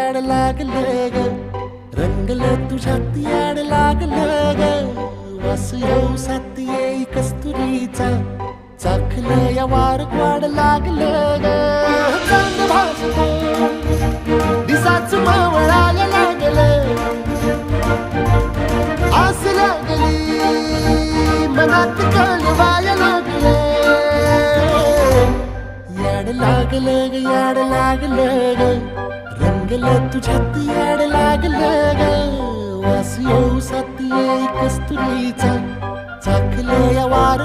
याड लागलं ग, रंगलं तुझ्यात याड लागलं ग. वास येऊ साथ येई कस्तुरीचा, चाखलं या वार वाड लागलं ग. चांद भासलं दिसाच मावळायला लागलं, आस लागली मनात कळवायला लागलं. याड लागलं ग, याड लागलं ग, रंगलं तुझ्यात याड लागलं ग. वास येऊ साथ येई कस्तुरीचा, चाखलं या वार